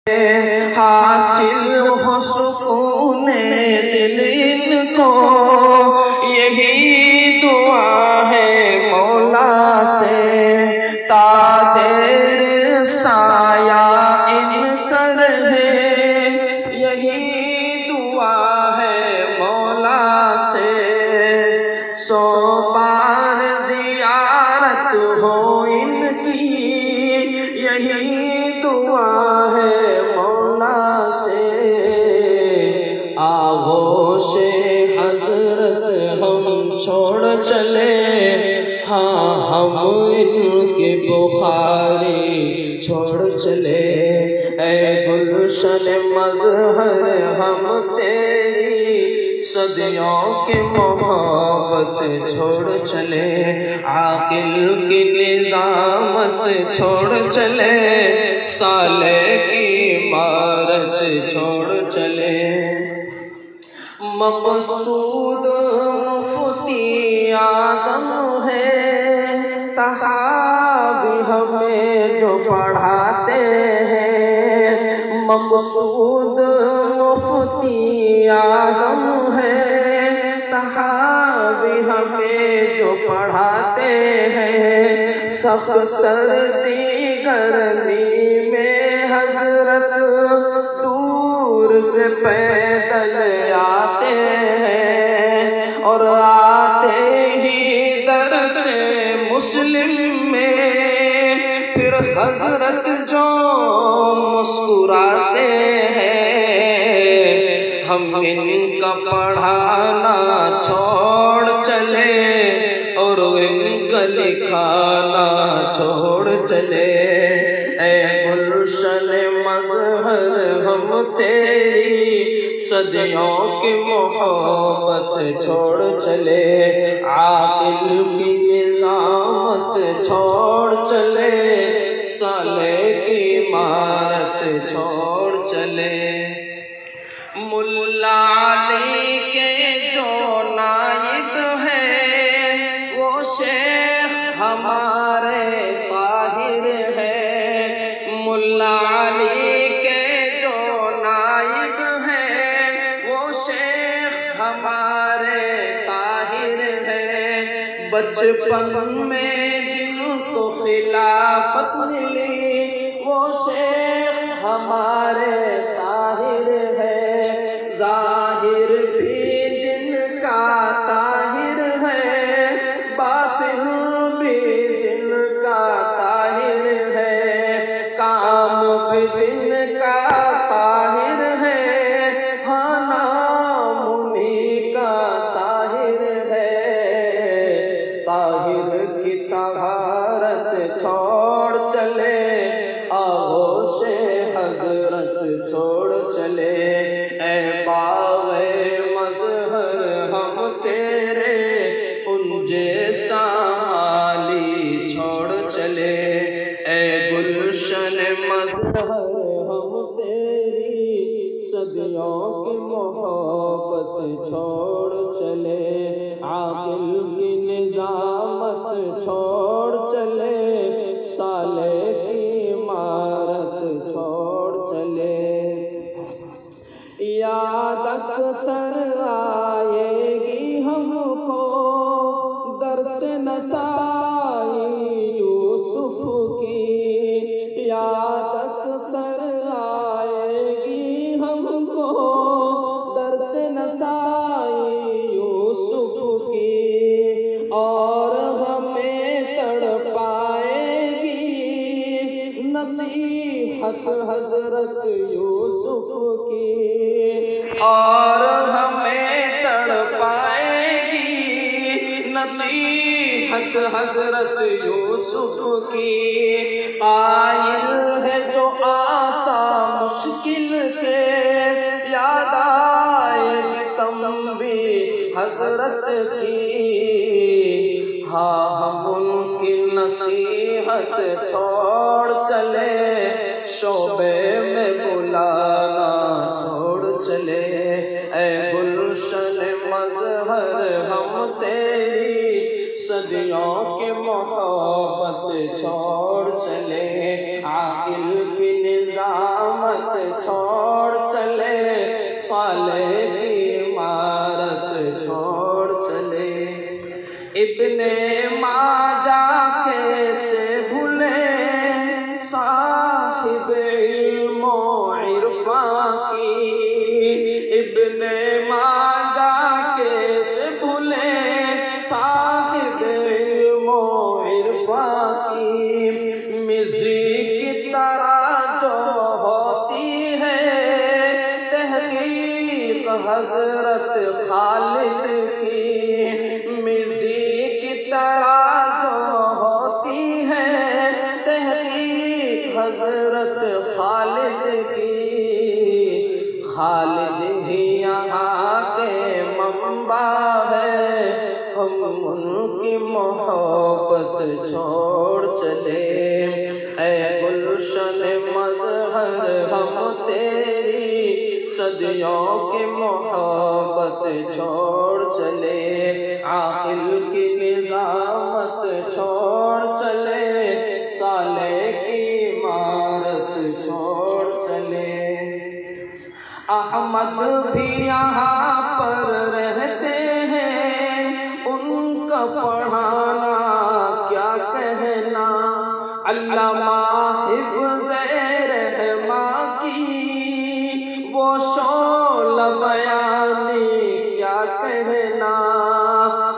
حاصل ہو سکون دل ان کو، یہی دعا ہے مولا سے، تا دیر سایہ ان کا رہے، یہی دعا ہے مولا سے، سو بار زیارت ہو ان کی، یہی دعا ہے مولا سے، آغوش حضرت ہم چھوڑ چلے، ہاں ہم ان کے بخاری چھوڑ چلے، اے گلشن مظہر ہم تیری صدیوں کی محبت چھوڑ چلے، عاقل کی نظامت چھوڑ چلے، صالح کی عمارت چھوڑ چلے، مقصود مفتی اعظم ہے، تحاوی ہمیں جو پڑھاتے ہیں، مقصود مفتی اعظم ہے، تحاوی ہمیں جو پڑھاتے ہیں، سخت سردی گرمی میں حضرت دور سے پیدل آتے ہیں، اور آتے ہی درس مسلم میں پھر حضرت جو مسکراتے ہیں، ہم ان کا پڑھانا چھوڑ چلے اور ان کا لکھانا چھوڑ چلے، اے گلشن مظہر ہم تیری صدیوں کی محبت چھوڑ چلے، عاقل کی نظامت چھوڑ چلے، صالح کی عمارت چھوڑ چلے، ملا علی کے جو نائب ہیں وہ شیخ ہمارے طاہر ہے، ملا علی کے جو نائب ہیں وہ شیخ ہمارے طاہر ہے، بچپن میں جن کو خلافت ملی وہ شیخ ہمارے طاہر ہے، ظاہر بھی جن کا طاہر ہے، باطن بھی جن کا طاہر ہے، کام بھی جن کا طاہر ہے، ہاں نام انہی کا طاہر ہے، طاہر کی طہارت چھوڑ چلے، آغوش حضرت چھوڑ چلے، اے باغ مظہر ہم تیرے کنج سامالی چھوڑ چلے، اے گلشن مظہر ہم تیری صدیوں کی محبت چھوڑ چلے، عاقل کی نظامت چھوڑ چلے، صالح کی عمارت چھوڑ چلے، یاد اکثر آئے گی ہم کو درس نسائی یوسف کی، یاد اکثر آئے گی ہم کو درس نسائی یوسف کی، اور ہمیں تڑپائے گی نصیحت حضرت یوسف کی، اور ہمیں تڑپائے گی نصیحت حضرت یوسف کی، قائل ہے جو آسان مشکل کے، یاد آئے تنبیہ حضرت کی، ہاں ہم ان کی نصیحت چھوڑ چلے، شعبے میں بلانا چھوڑ چلے، اے گلشن مظہر ہم تیری صدیوں کی محبت چھوڑ چلے، عاقل کی نظامت چھوڑ چلے، صالح کی عمارت چھوڑ چلے۔ ابن ماجہ کیسے بھولے صاحب علم و عرفان کی، ابن ماجہ کیسے بھولے صاحب علم و عرفان کی، مزری کی طرح جو ہوتی ہے تحقیق حضرت خالد کی، مزری کی طرح جو ہوتی ہے تحقیق حضرت خالد کی، خالد ہی یہاں کے منبع ہے، ہم ان کی محبت چھوڑ چلے، اے گلشن مظہر ہم تیری صدیوں کی محبت چھوڑ چلے، عاقل کی نظامت چھوڑ چلے، صالح کی عمارت چھوڑ چلے۔ احمد بھی یہاں پر رہتے ہیں، ان کا پڑھانا کیا کہنا، علامہ حفظ رحماں کی وہ شعلہ بیانی کیا کہنا،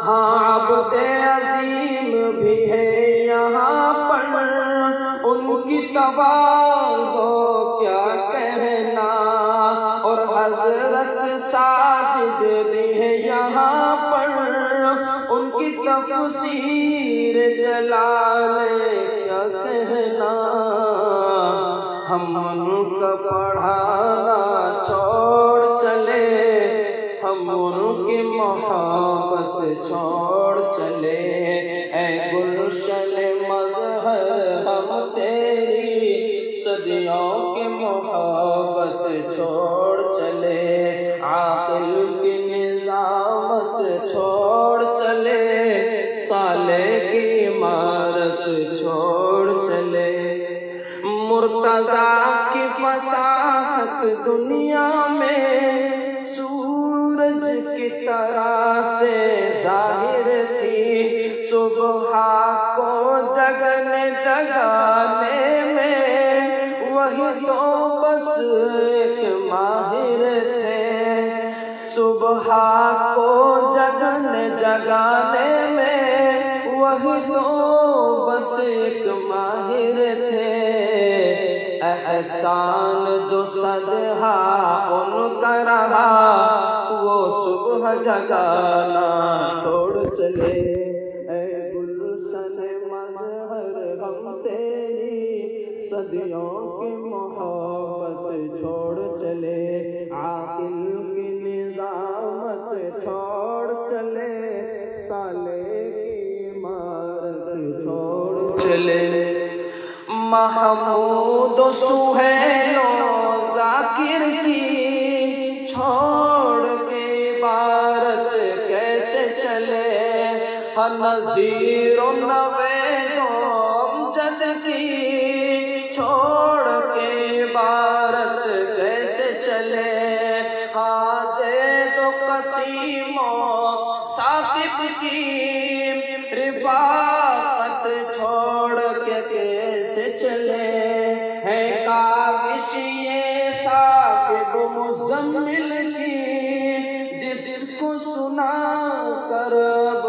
ہاں عبد عظیم بھی ہے یہاں پر، ان کی تواضع کیا کہنا، اور حضرت ساجد بھی ہے یہاں پر، ان کی تفسیر جلال کیا کہنا، ہم ان کا پڑھانا چھوڑ چلے، ہم ان کی محبت چھوڑ چلے، اے گلشن مظہر ہم تیری صدیوں کی محبت چھوڑ چلے، عاقل کی نظامت چھوڑ چلے، صالح کی عمارت چھوڑ چلے۔ مرتضیٰ کی فصاحت دنیا میں سورج کی طرح سے ظاہر تھی، صبح کو جگنے جگانے میں وہی تو بس ایک ماہر تھے، صبح کو جگنے جگانے میں وہی تو بس ایک ماہر تھے، احسان جو صدہا ان کا رہا وہ صبح جگانا چھوڑ چلے، اے گلشن مظہر ہم تیری صدیوں کی محبت چھوڑ چلے، عاقل کی نظامت چھوڑ چلے، صالح کی عمارت چھوڑ چلے۔ محمود و سہیل و ذاکر کی چھوڑ کے عبارت کیسے چلے، نذیر و نوید و امجد کی چھوڑ کے عبارت کیسے چلے، زید و قسیم و ثاقب کی رفاقت چھوڑ کے کیسے چلے، ہے کاوش یہ ثاقب مزمل کی جس کو سنا کر اب